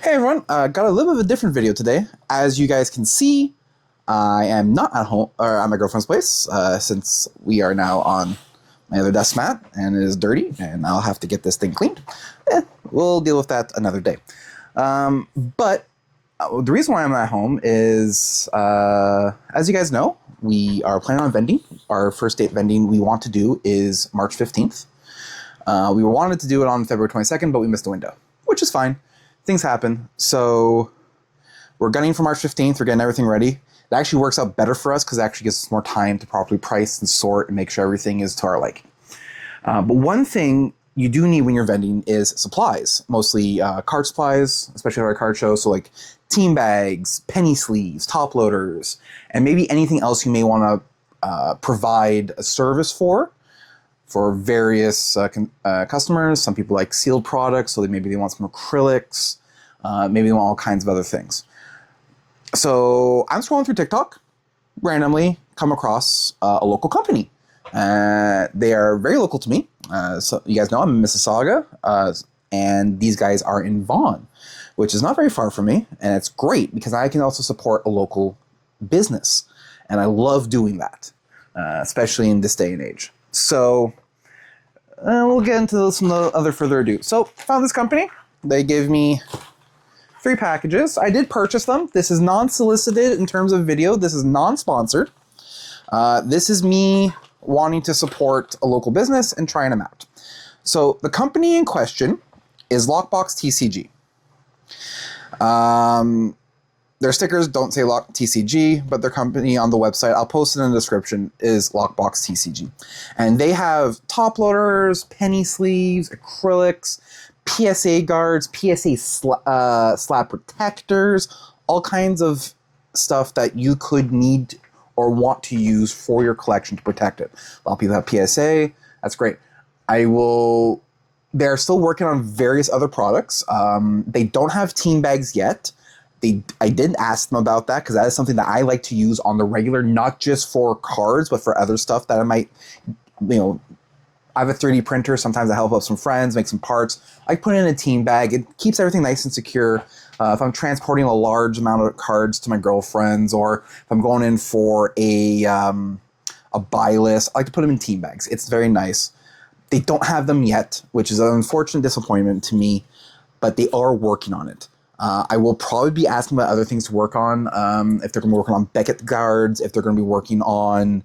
Hey everyone, got a little bit of a different video today. As you guys can see, I am not at home or at my girlfriend's place since we are now on my other desk mat and it is dirty and I'll have to get this thing cleaned. We'll deal with that another day. But the reason why I'm at home is, as you guys know, we are planning on vending. Our first date vending we want to do is March 15th. We wanted to do it on February 22nd, but we missed the window, which is fine. Things happen. So we're gunning for March 15th. We're getting everything ready. It actually works out better for us because it actually gives us more time to properly price and sort and make sure everything is to our liking. But one thing you do need when you're vending is supplies, mostly card supplies, especially at our card show. So like team bags, penny sleeves, top loaders, and maybe anything else you may want to provide a service for various customers. Some people like sealed products, so maybe they want some acrylics, maybe they want all kinds of other things. So I'm scrolling through TikTok, randomly come across a local company. They are very local to me. So you guys know I'm in Mississauga, and these guys are in Vaughan, which is not very far from me, and it's great because I can also support a local business, and I love doing that, especially in this day and age. So we'll get into some other further ado. So found this company. They gave me 3 packages. I did purchase them. This is non-solicited in terms of video. This is non-sponsored. This is me wanting to support a local business and trying them out. So the company in question is Lockboxtcg. Their stickers don't say TCG, but their company on the website, I'll post it in the description, is Lockboxtcg. And they have top loaders, penny sleeves, acrylics, PSA guards, PSA slab protectors, all kinds of stuff that you could need or want to use for your collection to protect it. A lot of people have PSA. That's great. They're still working on various other products. They don't have team bags yet. I did ask them about that because that is something that I like to use on the regular, not just for cards, but for other stuff that I might, I have a 3D printer. Sometimes I help out some friends, make some parts. I put it in a team bag. It keeps everything nice and secure. If I'm transporting a large amount of cards to my girlfriends, or if I'm going in for a buy list, I like to put them in team bags. It's very nice. They don't have them yet, which is an unfortunate disappointment to me, but they are working on it. I will probably be asking about other things to work on, if they're going to be working on Beckett guards, if they're going to be working on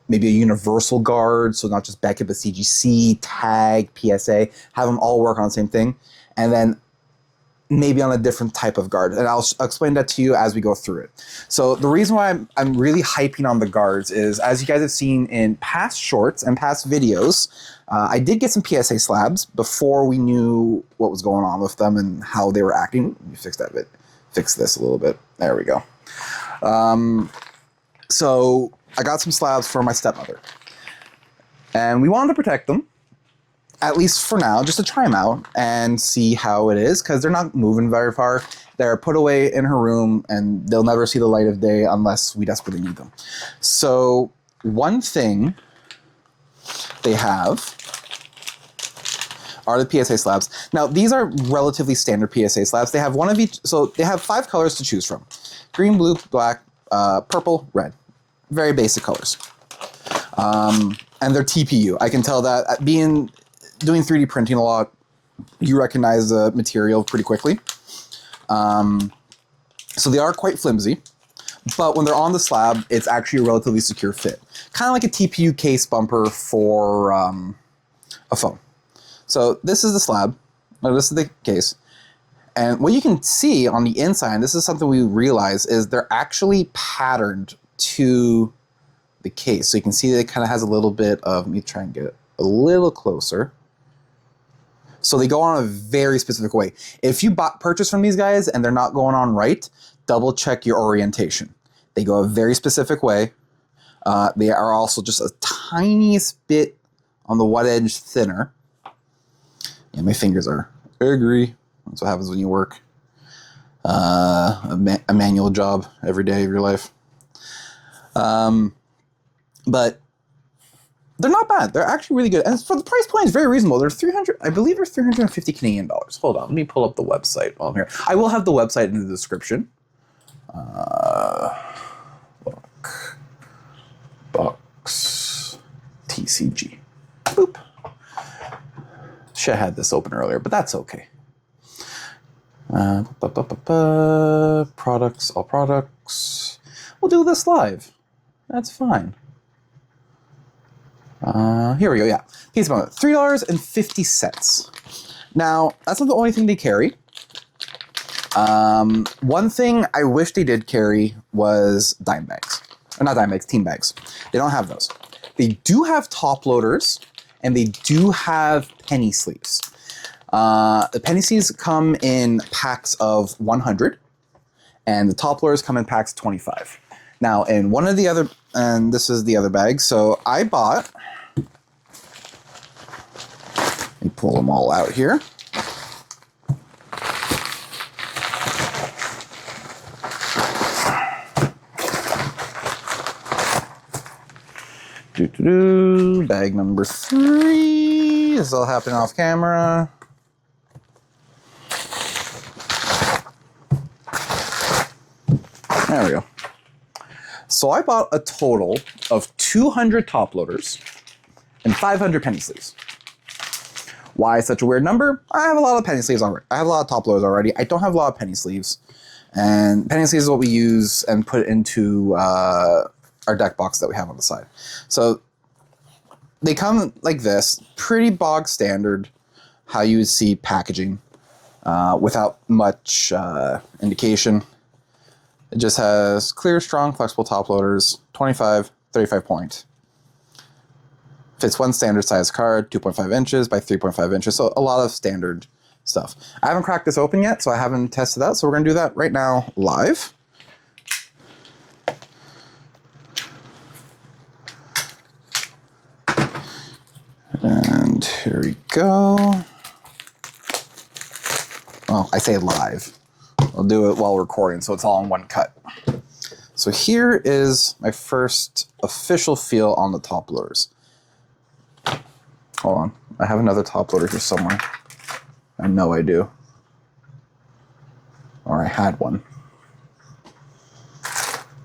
maybe a universal guard, so not just Beckett, but CGC, Tag, PSA, have them all work on the same thing, and then maybe on a different type of guard. And I'll explain that to you as we go through it. So the reason why I'm really hyping on the guards is, as you guys have seen in past shorts and past videos, I did get some PSA slabs before we knew what was going on with them and how they were acting. Let me fix that bit. Fix this a little bit. There we go. So I got some slabs for my stepmother. And we wanted to protect them, at least for now, just to try them out and see how it is, because they're not moving very far. They're put away in her room, and they'll never see the light of day unless we desperately need them. So one thing they have are the PSA slabs. Now, these are relatively standard PSA slabs. They have one of each, so they have 5 colors to choose from. Green, blue, black, purple, red. Very basic colors. And they're TPU. I can tell that doing 3D printing a lot, you recognize the material pretty quickly. So they are quite flimsy, but when they're on the slab, it's actually a relatively secure fit. Kind of like a TPU case bumper for a phone. So this is the slab, or this is the case. And what you can see on the inside, and this is something we realize, is they're actually patterned to the case. So you can see that it kind of has a little bit of, let me try and get it a little closer. So they go on a very specific way. If you purchase from these guys and they're not going on right, double check your orientation. They go a very specific way. They are also just a tiniest bit on the wet edge thinner. Yeah, my fingers are. I agree. That's what happens when you work a manual job every day of your life. But they're not bad. They're actually really good. And for the price point, it's very reasonable. They're 300, I believe they're 350 Canadian dollars. Hold on, let me pull up the website while I'm here. I will have the website in the description. Lockboxtcg. Boop. Should have had this open earlier, but that's okay. Products, all products. We'll do this live. That's fine. Here we go, yeah. Pizza Moment, $3.50. Now, that's not the only thing they carry. One thing I wish they did carry was dime bags. Or not dime bags, team bags. They don't have those. They do have top loaders, and they do have penny sleeves. The penny sleeves come in packs of 100, and the top loaders come in packs of 25. Now, in one of the other, and this is the other bag, so I bought, let me pull them all out here. Bag number 3. This is all happening off camera. There we go. So I bought a total of 200 top loaders and 500 penny sleeves. Why such a weird number? I have a lot of penny sleeves already. I have a lot of top loaders already. I don't have a lot of penny sleeves. And penny sleeves is what we use and put into our deck box that we have on the side. So they come like this, pretty bog standard, how you would see packaging without much indication. It just has clear, strong, flexible top loaders, 25, 35 point. Fits one standard size card, 2.5 inches by 3.5 inches, so a lot of standard stuff. I haven't cracked this open yet, so I haven't tested that, so we're going to do that right now live. And here we go. Oh, I say live. I'll do it while recording, so it's all in one cut. So here is my first official feel on the top loaders. Hold on. I have another top loader here somewhere. I know I do. Or I had one.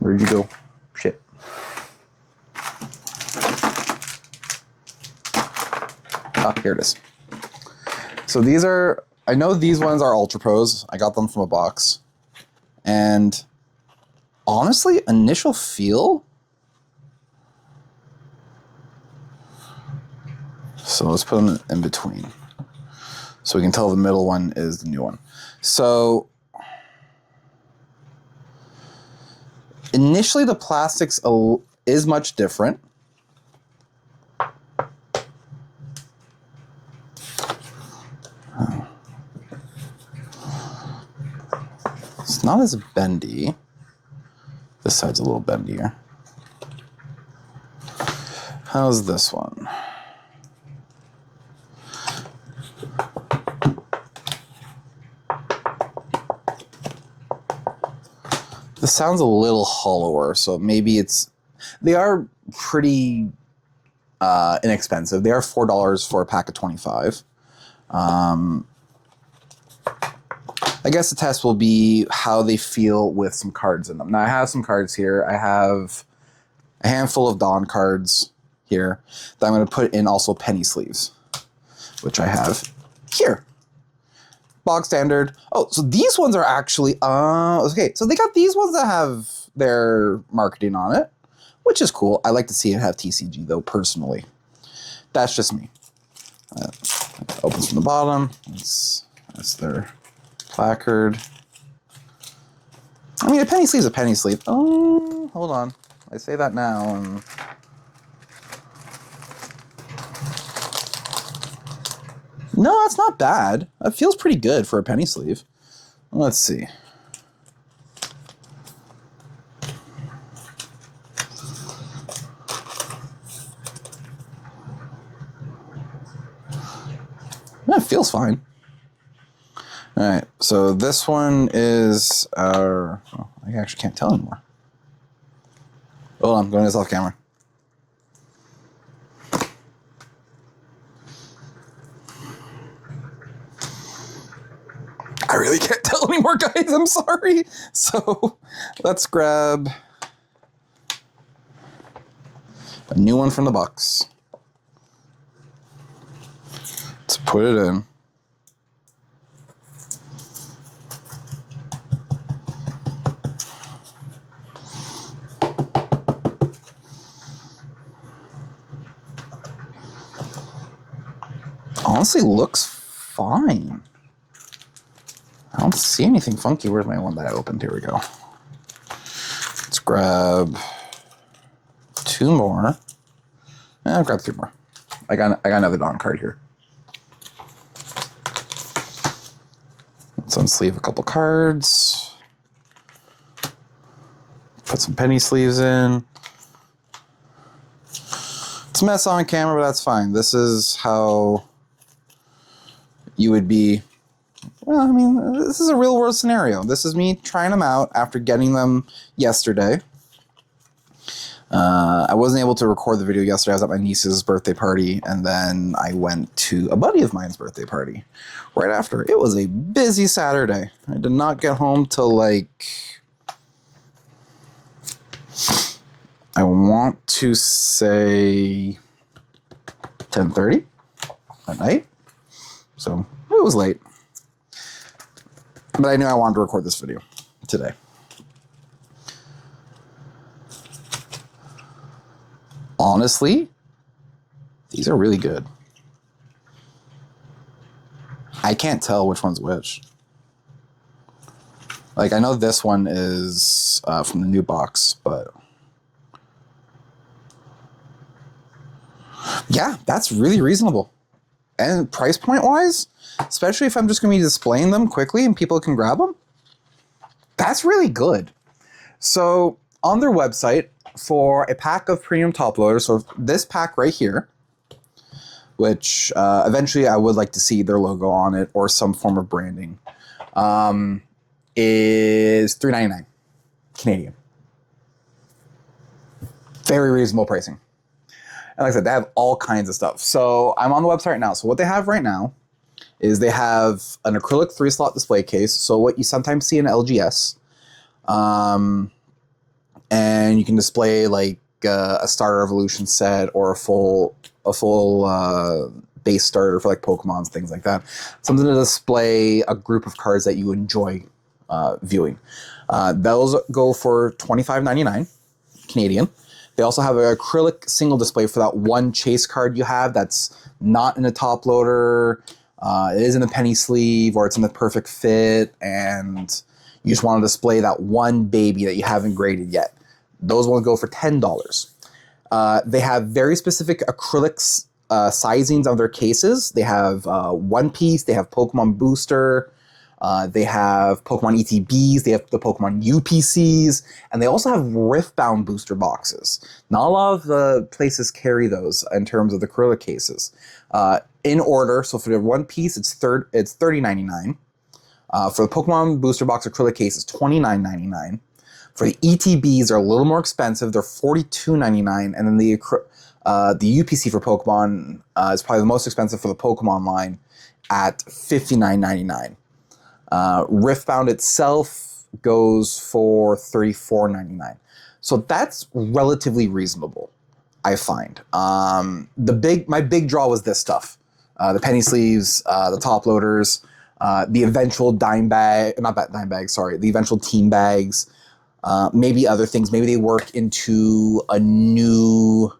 Where'd you go? Shit. Ah, here it is. So these are, I know these ones are Ultra Pros. I got them from a box. And honestly, initial feel. So let's put them in between. So we can tell the middle one is the new one. So initially the plastics is much different. It's not as bendy. This side's a little bendier. How's this one? This sounds a little hollower, so maybe it's... They are pretty inexpensive. They are $4 for a pack of 25. I guess the test will be how they feel with some cards in them. Now, I have some cards here. I have a handful of Dawn cards here that I'm going to put in also penny sleeves, which I have here. Bog standard. Oh, so these ones are actually... okay, so they got these ones that have their marketing on it, which is cool. I like to see it have TCG, though, personally. That's just me. Opens from the bottom. That's their placard. I mean, a penny sleeve is a penny sleeve. Oh, hold on. I say that now. And no, that's not bad. That feels pretty good for a penny sleeve. Let's see. It feels fine. All right, so this one is our... Oh, I actually can't tell anymore. Hold on, I'm going to this off camera. really can't tell anymore, guys. I'm sorry. So let's grab a new one from the box. Let's put it in. Honestly, looks fine. I don't see anything funky. Where's my one that I opened? Here we go. Let's grab 2 more. I'll grab 3 more. I got another Dawn card here. Let's unsleeve a couple cards. Put some penny sleeves in. It's a mess on camera, but that's fine. This is how you would be. Well, I mean, this is a real world scenario. This is me trying them out after getting them yesterday. I wasn't able to record the video yesterday. I was at my niece's birthday party, and then I went to a buddy of mine's birthday party right after. It was a busy Saturday. I did not get home till like, I want to say 10:30 at night. So it was late. But I knew I wanted to record this video today. Honestly, these are really good. I can't tell which one's which. Like, I know this one is from the new box, but yeah, that's really reasonable. And price point wise, especially if I'm just going to be displaying them quickly and people can grab them, that's really good. So on their website, for a pack of premium top loaders, so this pack right here, which eventually I would like to see their logo on it or some form of branding, is $3.99 Canadian. Very reasonable pricing. And like I said, they have all kinds of stuff. So I'm on the website right now. So what they have right now is they have an acrylic 3-slot display case. So what you sometimes see in LGS. And you can display like a Star Evolution set or a full base starter for like Pokemons, things like that. Something to display a group of cards that you enjoy viewing. Those go for $25.99 Canadian. They also have an acrylic single display for that one chase card you have that's not in a top loader. It is in a penny sleeve, or it's in the perfect fit, and you just want to display that one baby that you haven't graded yet. Those ones go for $10. They have very specific acrylics sizings of their cases. They have One Piece, they have Pokemon Booster, they have Pokemon ETBs, they have the Pokemon UPCs, and they also have Rift-bound booster boxes. Not a lot of the places carry those in terms of the acrylic cases. In order, so for the One Piece, it's $30.99. For the Pokemon Booster Box acrylic case, it's $29.99. For the ETBs, they're a little more expensive. They're $42.99, and then the UPC for Pokemon is probably the most expensive for the Pokemon line at $59.99. Riftbound itself goes for $34.99. So that's relatively reasonable, I find. My big draw was this stuff: the penny sleeves, the top loaders, the eventual the eventual team bags. Maybe other things. Maybe they work into a new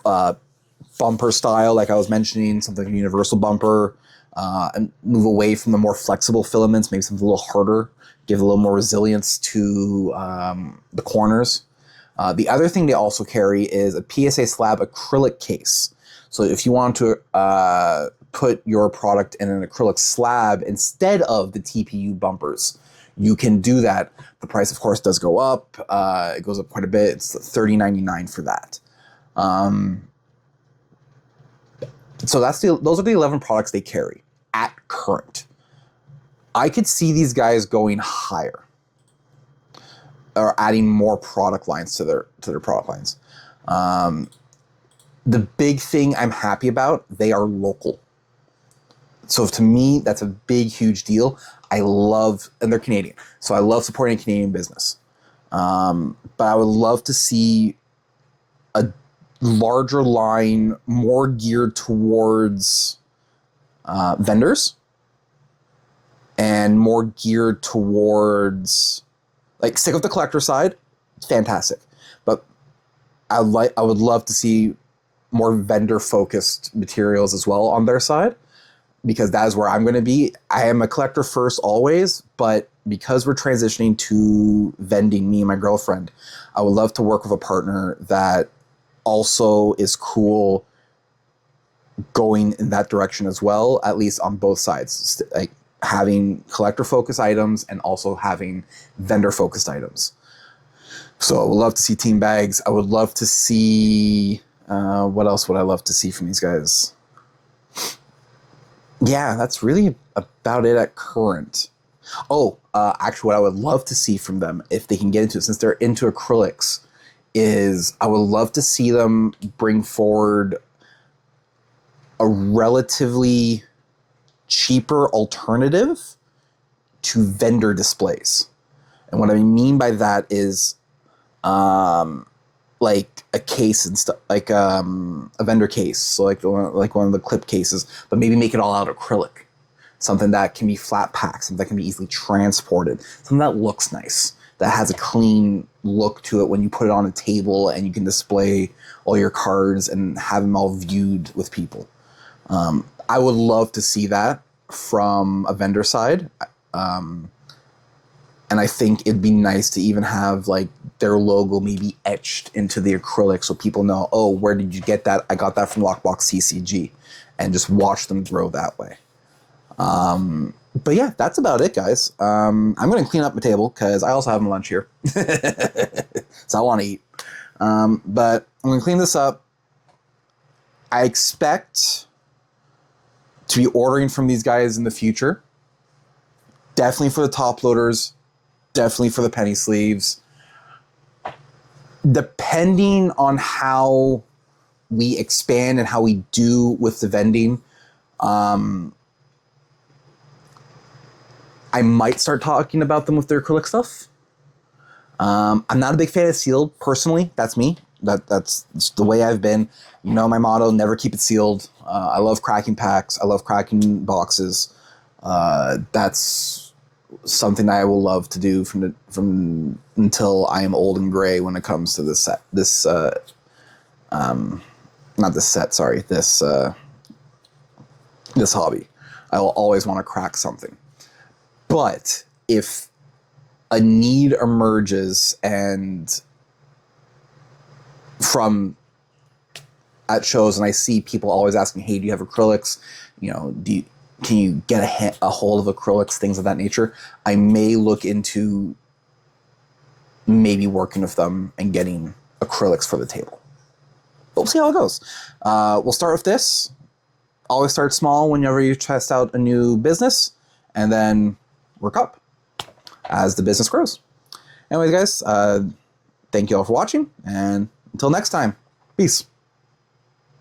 bumper style, like I was mentioning, something like a universal bumper, and move away from the more flexible filaments, maybe something a little harder, give a little more resilience to the corners. The other thing they also carry is a PSA slab acrylic case. So if you want to put your product in an acrylic slab instead of the TPU bumpers, you can do that. The price, of course, does go up. It goes up quite a bit. It's $30.99 for that. So those are the 11 products they carry at current. I could see these guys going higher or adding more product lines to their product lines. The big thing I'm happy about, they are local. So to me, that's a big, huge deal. I love, and they're Canadian, so I love supporting a Canadian business. But I would love to see a larger line, more geared towards vendors, and more geared towards, like, stick with the collector side, fantastic. But I would love to see more vendor focused materials as well on their side, because that is where I'm going to be. I am a collector first always, but because we're transitioning to vending, me and my girlfriend, I would love to work with a partner that also is cool going in that direction as well, at least on both sides, like having collector focused items and also having vendor focused items. So I would love to see team bags. I would love to see, what else would I love to see from these guys? Yeah, that's really about it at current. Oh, actually, what I would love to see from them, if they can get into it, since they're into acrylics, is I would love to see them bring forward a relatively cheaper alternative to vendor displays. And what I mean by that is like a case and stuff, like a vendor case, so like one of the clip cases, but maybe make it all out of acrylic. Something that can be flat packed, something that can be easily transported, something that looks nice, that has a clean look to it when you put it on a table and you can display all your cards and have them all viewed with people. I would love to see that from a vendor side. And I think it'd be nice to even have like their logo maybe etched into the acrylic so people know, oh, where did you get that? I got that from Lockboxtcg, and just watch them grow that way. But yeah, that's about it, guys. I'm going to clean up my table because I also have my lunch here. So I want to eat. But I'm going to clean this up. I expect to be ordering from these guys in the future. Definitely for the top loaders. Definitely for the penny sleeves. Depending on how we expand and how we do with the vending, I might start talking about them with their acrylic stuff. I'm not a big fan of sealed, personally. That's me. That's the way I've been. You know my motto, never keep it sealed. I love cracking packs. I love cracking boxes. That's something I will love to do from until I am old and gray when it comes to this hobby. I will always want to crack something. But if a need emerges and from at shows, and I see people always asking, hey, do you have acrylics? You know, can you get a hold of acrylics, things of that nature? I may look into maybe working with them and getting acrylics for the table. But we'll see how it goes. We'll start with this. Always start small whenever you test out a new business, and then work up as the business grows. Anyways, guys, thank you all for watching, and until next time, peace.